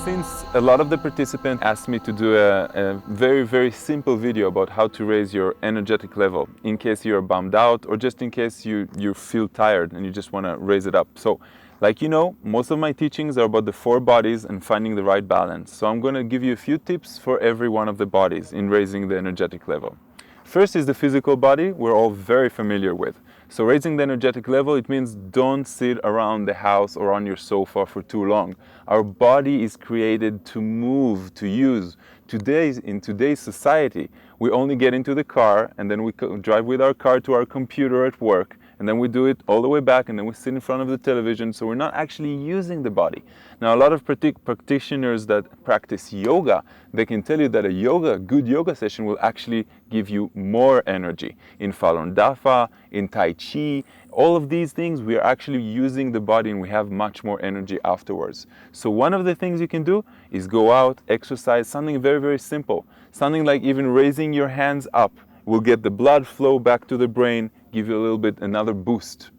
Since a lot of the participants asked me to do a very simple video about how to raise your energetic level in case you're bummed out or just in case you feel tired and you just want to raise it up. So like you know, most of my teachings are about the 4 bodies and finding the right balance. So I'm going to give you a few tips for every one of the bodies in raising the energetic level. First is the physical body, we're all very familiar with. So raising the energetic level, it means don't sit around the house or on your sofa for too long. Our body is created to move, to use. In today's society, we only get into the car and then we drive with our car to our computer at work, and then we do it all the way back and then we sit in front of the television, so we're not actually using the body. Now a lot of practitioners that practice yoga, they can tell you that a good yoga session will actually give you more energy. In Falun Dafa, in Tai Chi, all of these things we are actually using the body and we have much more energy afterwards. So one of the things you can do is go out, exercise, something very simple. Something like even raising your hands up will get the blood flow back to the brain, give you a little bit another boost.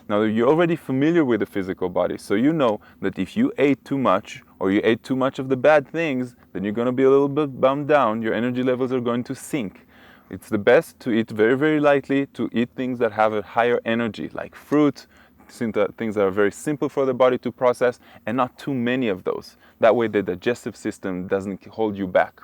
Now you're already familiar with the physical body, so you know that if you ate too much or you ate too much of the bad things, then you're going to be a little bit bummed down, your energy levels are going to sink. It's the best to eat very lightly, to eat things that have a higher energy, like fruit, things that are very simple for the body to process, and not too many of those. That way the digestive system doesn't hold you back.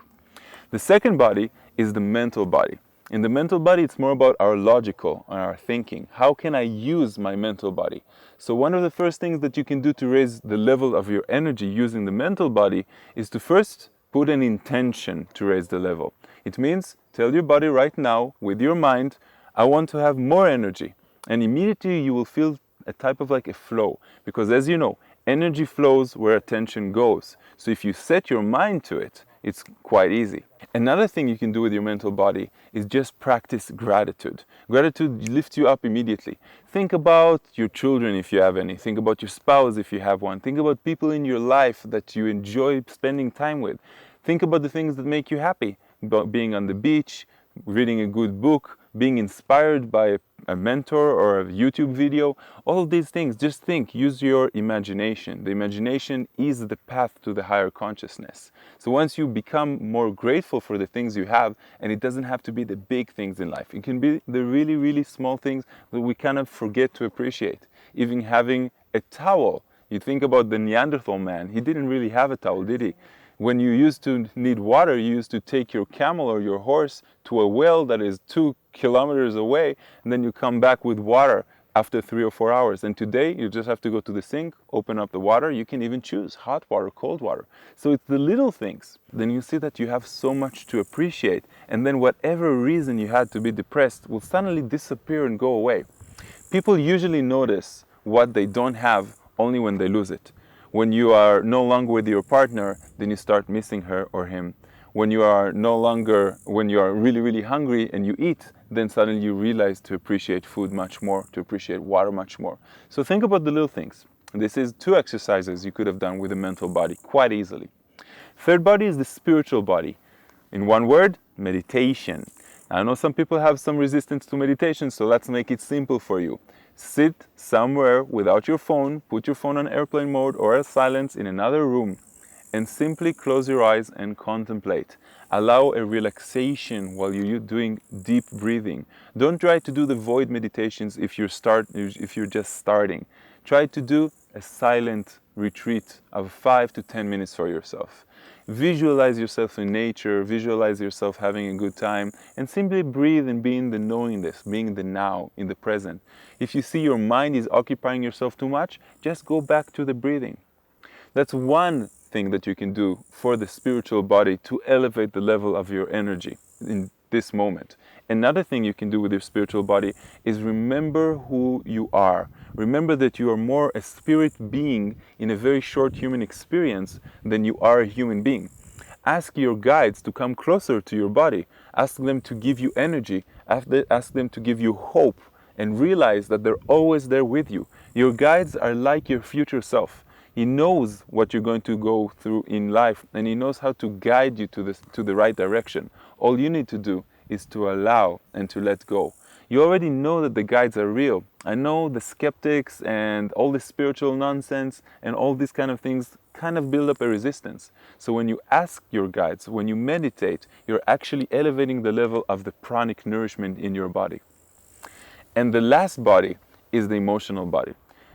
The second body is the mental body. In the mental body, it's more about our logical and our thinking. How can I use my mental body? So one of the first things that you can do to raise the level of your energy using the mental body is to first put an intention to raise the level. It means tell your body right now with your mind, I want to have more energy. And immediately you will feel a type of like a flow, because as you know, energy flows where attention goes. So if you set your mind to it, it's quite easy. Another thing you can do with your mental body is just practice gratitude. Gratitude lifts you up immediately. Think about your children if you have any. Think about your spouse if you have one. Think about people in your life that you enjoy spending time with. Think about the things that make you happy. About being on the beach, reading a good book, being inspired by a mentor or a YouTube video, all of these things, just think, use your imagination. The imagination is the path to the higher consciousness. So once you become more grateful for the things you have, and it doesn't have to be the big things in life, it can be the really small things that we kind of forget to appreciate. Even having a towel. You think about the Neanderthal man, he didn't really have a towel, did he? When you used to need water, you used to take your camel or your horse to a well that is 2 kilometers away, and then you come back with water after 3 or 4 hours. And today, you just have to go to the sink, open up the water. You can even choose hot water, cold water. So it's the little things. Then you see that you have so much to appreciate. And then whatever reason you had to be depressed will suddenly disappear and go away. People usually notice what they don't have only when they lose it. When you are no longer with your partner, then you start missing her or him. When you are really hungry and you eat, then suddenly you realize to appreciate food much more, to appreciate water much more. So think about the little things. This is 2 exercises you could have done with the mental body quite easily. Third body is the spiritual body. In one word, meditation. I know some people have some resistance to meditation, so let's make it simple for you. Sit somewhere without your phone, put your phone on airplane mode or at silence in another room, and simply close your eyes and contemplate. Allow a relaxation while you're doing deep breathing. Don't try to do the void meditations if you're just starting. Try to do a silent retreat of 5 to 10 minutes for yourself. Visualize yourself in nature, visualize yourself having a good time, and simply breathe and be in the knowingness, being in the now, in the present. If you see your mind is occupying yourself too much, just go back to the breathing. That's one thing that you can do for the spiritual body to elevate the level of your energy in this moment. Another thing you can do with your spiritual body is remember who you are. Remember that you are more a spirit being in a very short human experience than you are a human being. Ask your guides to come closer to your body. Ask them to give you energy. Ask them to give you hope, and realize that they're always there with you. Your guides are like your future self. He knows what you're going to go through in life, and he knows how to guide you to the right direction. All you need to do is to allow and to let go. You already know that the guides are real. I know the skeptics and all this spiritual nonsense and all these kind of things kind of build up a resistance. So when you ask your guides, when you meditate, you're actually elevating the level of the pranic nourishment in your body. And the last body is the emotional body.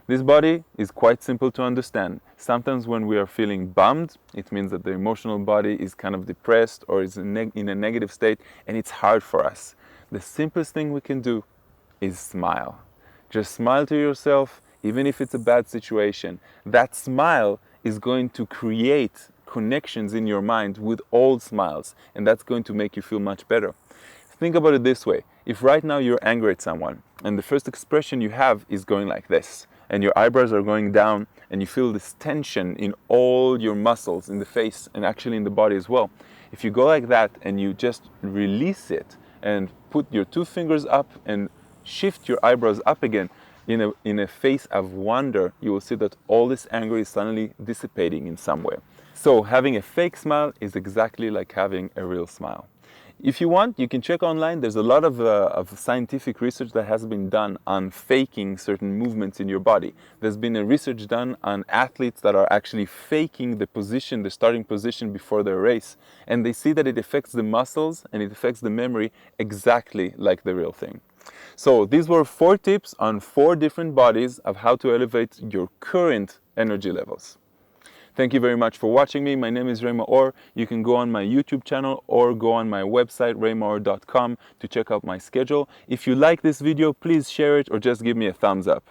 This body is quite simple to understand. Sometimes when we are feeling bummed, it means that the emotional body is kind of depressed or is in a negative state, and it's hard for us. The simplest thing we can do is smile. Just smile to yourself, even if it's a bad situation. That smile is going to create connections in your mind with old smiles, and that's going to make you feel much better. Think about it this way. If right now you're angry at someone, and the first expression you have is going like this, and your eyebrows are going down, and you feel this tension in all your muscles in the face and actually in the body as well. If you go like that and you just release it and put your two fingers up and shift your eyebrows up again in a face of wonder, you will see that all this anger is suddenly dissipating in some way. So having a fake smile is exactly like having a real smile. If you want, you can check online. There's a lot of scientific research that has been done on faking certain movements in your body. There's been a research done on athletes that are actually faking the position, the starting position before their race. And they see that it affects the muscles and it affects the memory exactly like the real thing. So these were 4 tips on 4 different bodies of how to elevate your current energy levels. Thank you very much for watching me. My name is Maor. You can go on my YouTube channel or go on my website, raymaor.com, to check out my schedule. If you like this video, please share it or just give me a thumbs up.